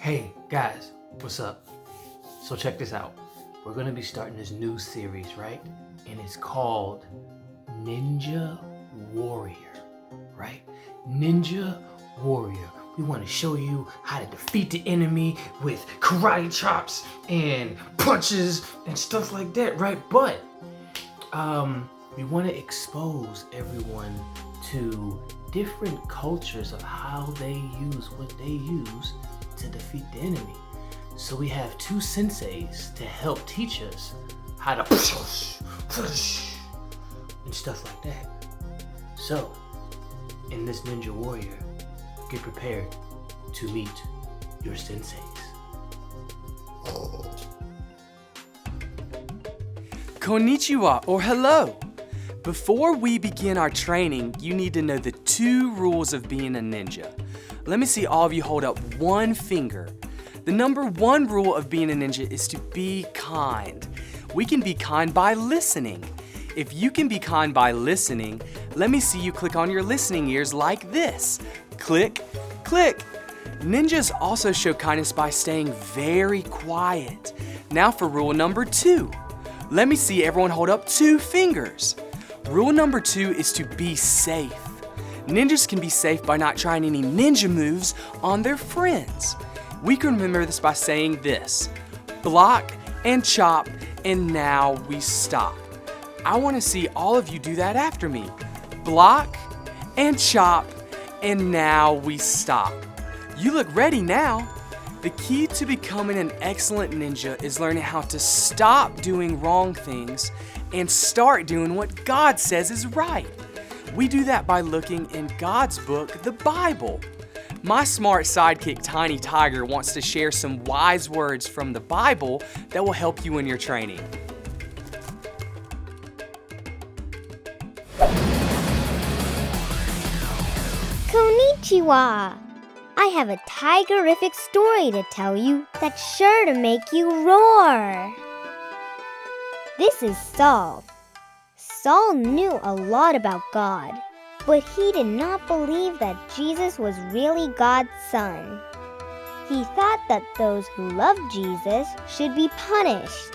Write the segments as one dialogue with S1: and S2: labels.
S1: Hey guys, what's up? So check this out. We're gonna be starting this new series, right? And it's called Ninja Warrior, right? Ninja Warrior. We want to show you how to defeat the enemy with karate chops and punches and stuff like that, right? But we want to expose everyone to different cultures of how they use what they use to defeat the enemy. So we have two senseis to help teach us how to push and stuff like that. So, in this Ninja Warrior, get prepared to meet your senseis.
S2: Konnichiwa, or hello. Before we begin our training, you need to know the 2 rules of being a ninja. Let me see all of you hold up one finger. The number 1 rule of being a ninja is to be kind. We can be kind by listening. If you can be kind by listening, let me see you click on your listening ears like this. Click, click. Ninjas also show kindness by staying very quiet. Now for rule number 2. Let me see everyone hold up 2 fingers. Rule number 2 is to be safe. Ninjas can be safe by not trying any ninja moves on their friends. We can remember this by saying this: block and chop, and now we stop. I want to see all of you do that after me. Block and chop, and now we stop. You look ready now. The key to becoming an excellent ninja is learning how to stop doing wrong things and start doing what God says is right. We do that by looking in God's book, the Bible. My smart sidekick, Tiny Tiger, wants to share some wise words from the Bible that will help you in your training.
S3: Konnichiwa! I have a Tigerific story to tell you that's sure to make you roar. This is Saul. Saul knew a lot about God, but he did not believe that Jesus was really God's son. He thought that those who loved Jesus should be punished.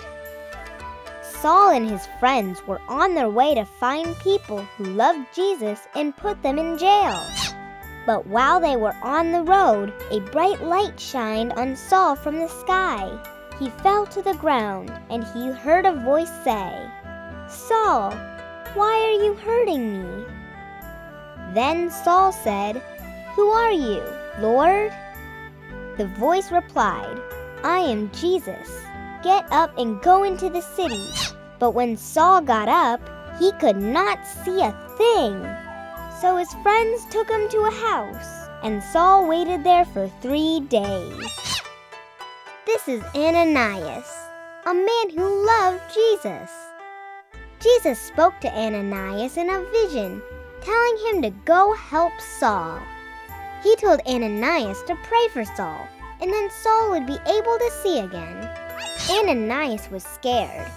S3: Saul and his friends were on their way to find people who loved Jesus and put them in jail. But while they were on the road, a bright light shined on Saul from the sky. He fell to the ground, and he heard a voice say, "Saul, why are you hurting me?" Then Saul said, "Who are you, Lord?" The voice replied, "I am Jesus. Get up and go into the city." But when Saul got up, he could not see a thing. So his friends took him to a house, and Saul waited there for 3 days. This is Ananias, a man who loved Jesus. Jesus spoke to Ananias in a vision, telling him to go help Saul. He told Ananias to pray for Saul, and then Saul would be able to see again. Ananias was scared.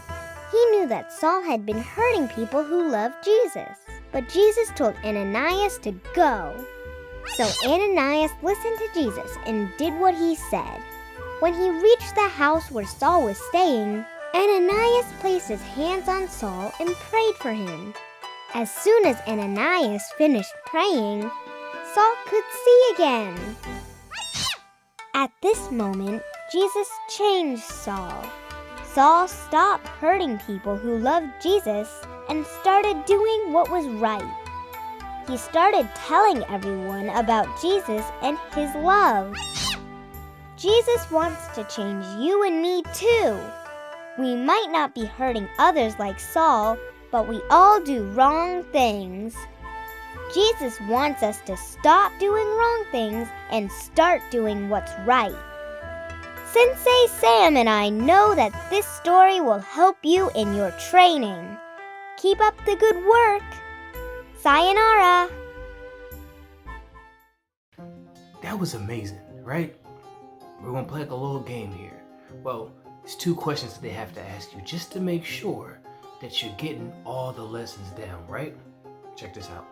S3: He knew that Saul had been hurting people who loved Jesus. But Jesus told Ananias to go. So Ananias listened to Jesus and did what he said. When he reached the house where Saul was staying, Ananias placed his hands on Saul and prayed for him. As soon as Ananias finished praying, Saul could see again. At this moment, Jesus changed Saul. Saul stopped hurting people who loved Jesus and started doing what was right. He started telling everyone about Jesus and his love. Jesus wants to change you and me too. We might not be hurting others like Saul, but we all do wrong things. Jesus wants us to stop doing wrong things and start doing what's right. Sensei Sam and I know that this story will help you in your training. Keep up the good work. Sayonara.
S1: That was amazing, right? We're gonna play like a little game here. Well, it's 2 questions that they have to ask you just to make sure that you're getting all the lessons down, right? Check this out.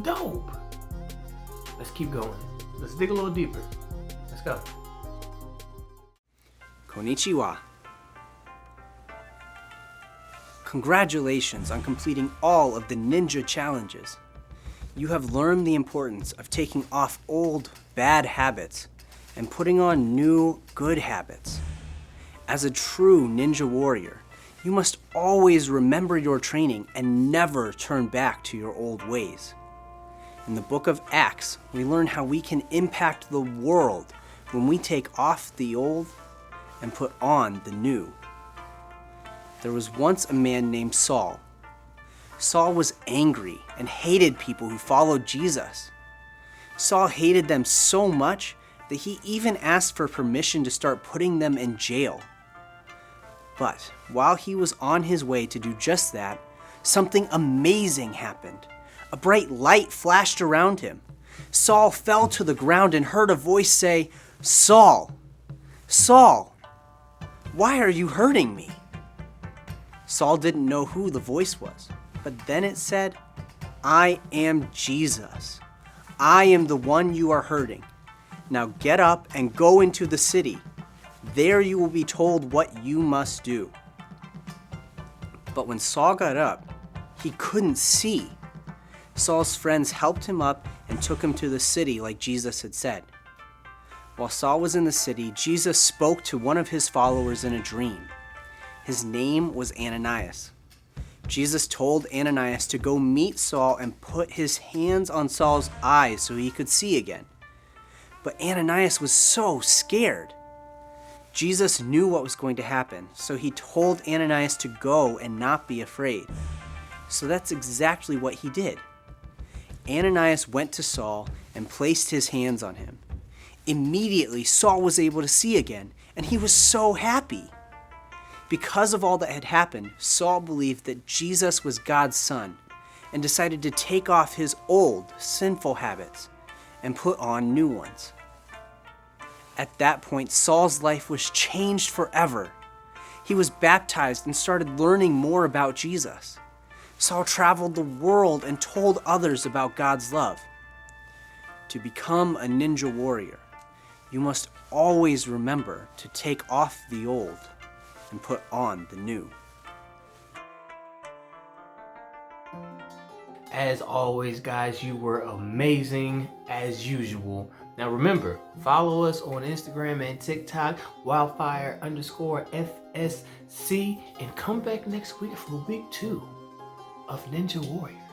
S1: Dope. Let's keep going. Let's dig a little deeper. Let's go.
S4: Konnichiwa. Congratulations on completing all of the ninja challenges. You have learned the importance of taking off old, bad habits and putting on new, good habits. As a true ninja warrior, you must always remember your training and never turn back to your old ways. In the book of Acts, we learn how we can impact the world when we take off the old and put on the new. There was once a man named Saul. Saul was angry and hated people who followed Jesus. Saul hated them so much that he even asked for permission to start putting them in jail. But while he was on his way to do just that, something amazing happened. A bright light flashed around him. Saul fell to the ground and heard a voice say, "Saul, Saul, why are you hurting me?" Saul didn't know who the voice was, but then it said, "I am Jesus. I am the one you are hurting. Now get up and go into the city. There you will be told what you must do." But when Saul got up, he couldn't see. Saul's friends helped him up and took him to the city like Jesus had said. While Saul was in the city, Jesus spoke to one of his followers in a dream. His name was Ananias. Jesus told Ananias to go meet Saul and put his hands on Saul's eyes so he could see again. But Ananias was so scared. Jesus knew what was going to happen, so he told Ananias to go and not be afraid. So that's exactly what he did. Ananias went to Saul and placed his hands on him. Immediately, Saul was able to see again, and he was so happy. Because of all that had happened, Saul believed that Jesus was God's son and decided to take off his old, sinful habits and put on new ones. At that point, Saul's life was changed forever. He was baptized and started learning more about Jesus. Saul traveled the world and told others about God's love. To become a ninja warrior, you must always remember to take off the old and put on the new.
S1: As always, guys, you were amazing as usual. Now remember, follow us on Instagram and TikTok, Wildfyre_FSC, and come back next week for week 2 of Ninja Warrior.